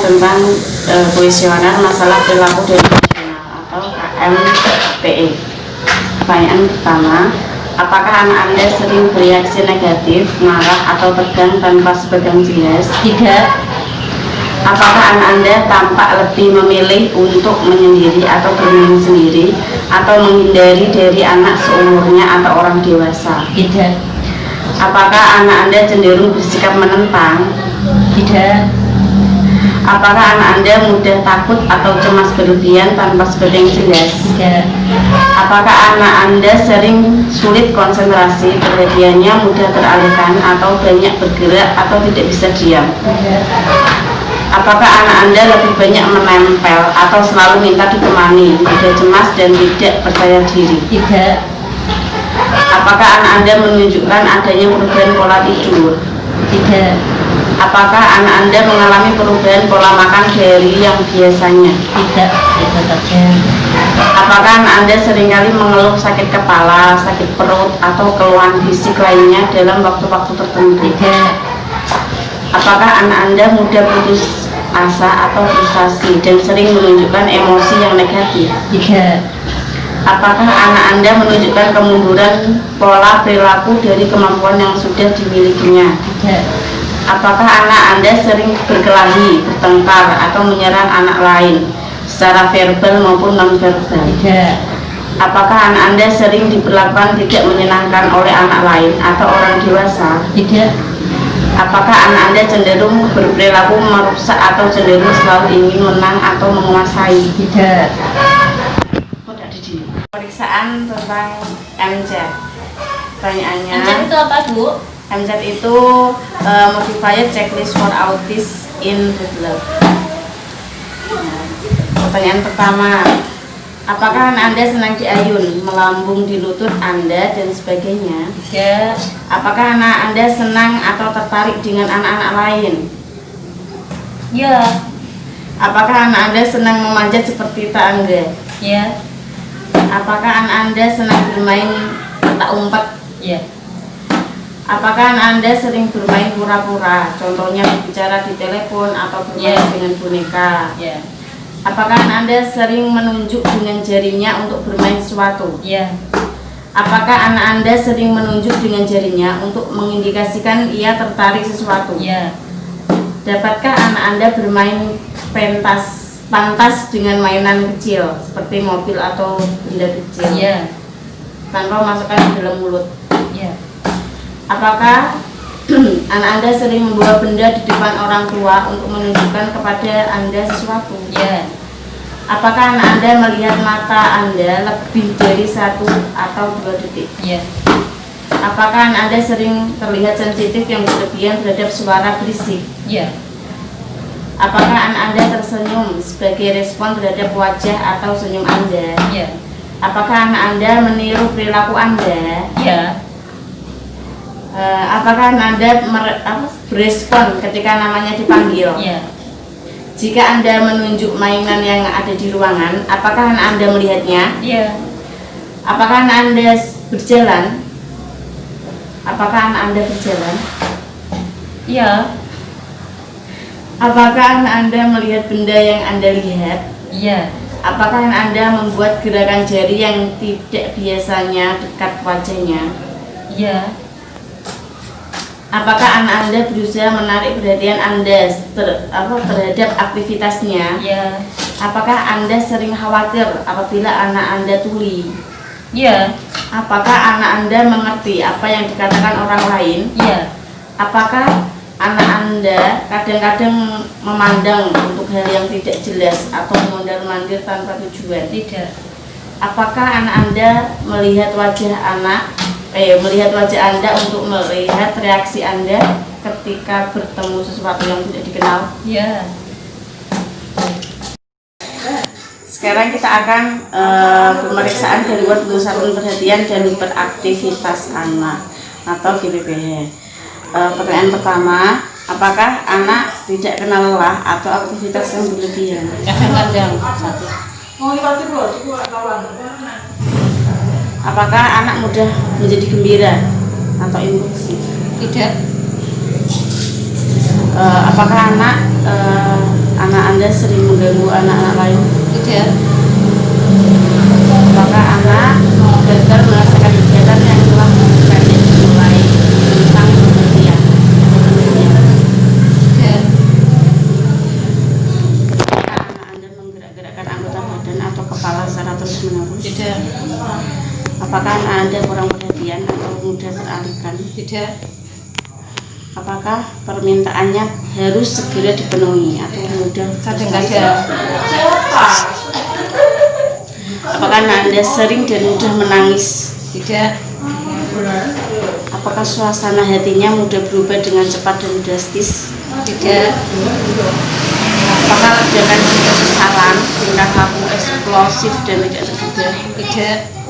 tentang kuesioner masalah perilaku dan emosional atau KMPE. Pertanyaan pertama, apakah anak Anda sering bereaksi negatif, marah atau tegang tanpa sebab yang jelas? Tidak. Apakah anak Anda tampak lebih memilih untuk menyendiri atau bermain sendiri atau menghindari dari anak seumurnya atau orang dewasa? Tidak. Apakah anak Anda cenderung bersikap menentang? Tidak. Apakah anak Anda mudah takut atau cemas berlebihan tanpa sebab yang jelas? Tidak. Apakah anak Anda sering sulit konsentrasi, perhatiannya mudah teralihkan atau banyak bergerak atau tidak bisa diam? Tidak. Apakah anak Anda lebih banyak menempel atau selalu minta ditemani, mudah cemas dan tidak percaya diri? Tidak. Apakah anak Anda menunjukkan adanya perubahan pola tidur? Tidak. Apakah anak Anda mengalami perubahan pola makan dari yang biasanya? Tidak. Itu saja. Apakah anak Anda seringkali mengeluh sakit kepala, sakit perut, atau keluhan fisik lainnya dalam waktu-waktu tertentu? Tidak. Apakah anak Anda mudah putus asa atau frustasi dan sering menunjukkan emosi yang negatif? Tidak. Apakah anak Anda menunjukkan kemunduran pola perilaku dari kemampuan yang sudah dimilikinya? Tidak. Apakah anak Anda sering berkelahi, bertengkar, atau menyerang anak lain secara verbal maupun non-verbal? Tidak. Apakah anak Anda sering diperlakukan tidak menyenangkan oleh anak lain atau orang dewasa? Tidak. Apakah anak Anda cenderung berperilaku merusak atau cenderung selalu ingin menang atau menguasai? Tidak. Pemeriksaan tentang MZ. Pertanyaannya, MZ itu apa, Bu? MZ itu Modified Checklist for Autism in Toddler. Pertanyaan pertama, apakah anak Anda senang diayun, melambung di lutut Anda dan sebagainya? Tidak. Apakah anak Anda senang atau tertarik dengan anak-anak lain? Ya. Apakah anak Anda senang memanjat seperti tangga? Ya. Apakah anak Anda senang bermain petak umpet? Ya. Apakah anak Anda sering bermain pura-pura? Contohnya berbicara di telepon atau bermain dengan boneka? Ya. Apakah anak Anda sering menunjuk dengan jarinya untuk bermain sesuatu? Ya. Apakah anak Anda sering menunjuk dengan jarinya untuk mengindikasikan ia tertarik sesuatu? Ya. Dapatkah anak Anda bermain pantas dengan mainan kecil seperti mobil atau benda kecil? Ya. Tanpa masukkan ke dalam mulut? Ya. Apakah anak Anda sering membawa benda di depan orang tua untuk menunjukkan kepada Anda sesuatu? Ya. Apakah anak Anda melihat mata Anda lebih dari 1 atau 2 detik? Ya. Apakah anak Anda sering terlihat sensitif yang berlebihan terhadap suara berisik? Ya. Apakah anak Anda tersenyum sebagai respon terhadap wajah atau senyum Anda? Ya. Apakah anak Anda meniru perilaku Anda? Ya. Apakah anak Anda berespon ketika namanya dipanggil? Ya. Jika Anda menunjuk mainan yang ada di ruangan, apakah anak Anda melihatnya? Ya. Apakah anak Anda berjalan? Apakah anak Anda berjalan? Ya. Apakah anak Anda melihat benda yang Anda lihat? Iya. Apakah anak Anda membuat gerakan jari yang tidak biasanya dekat wajahnya? Iya. Apakah anak Anda berusaha menarik perhatian Anda terhadap aktivitasnya? Iya. Apakah Anda sering khawatir apabila anak Anda tuli? Iya. Apakah anak Anda mengerti apa yang dikatakan orang lain? Iya. Apakah anak Anda kadang-kadang memandang untuk hal yang tidak jelas atau mondar-mandir tanpa tujuan? Tidak. Apakah anak Anda melihat wajah Anda untuk melihat reaksi Anda ketika bertemu sesuatu yang tidak dikenal? Iya. Sekarang kita akan pemeriksaan gangguan pusat perhatian dan hiperaktivitas anak atau GPPH. Pertanyaan pertama, apakah anak tidak kenal lelah atau aktivitas yang berlebihan? Kadang-kadang satu. Apakah anak mudah menjadi gembira atau impulsif? Tidak. Apakah anak Anda sering mengganggu anak-anak lain? Tidak. Apakah anak gagal melaksanakan kegiatan yang telah bukannya dimulai tentang pengertian? Tidak. Apakah anak Anda menggerak-gerakkan anggota badan atau kepala secara terus-menerus? Tidak. Apakah anak Anda kurang perhatian atau mudah teralihkan? Tidak. Apakah permintaannya harus segera dipenuhi atau mudah Kadang-kadang. Apakah anak Anda sering dan mudah menangis? Tidak. Apakah suasana hatinya mudah berubah dengan cepat dan drastis? Tidak. Apakah ledakan kekesalan, tingkah laku eksplosif dan tidak terduga? Tidak.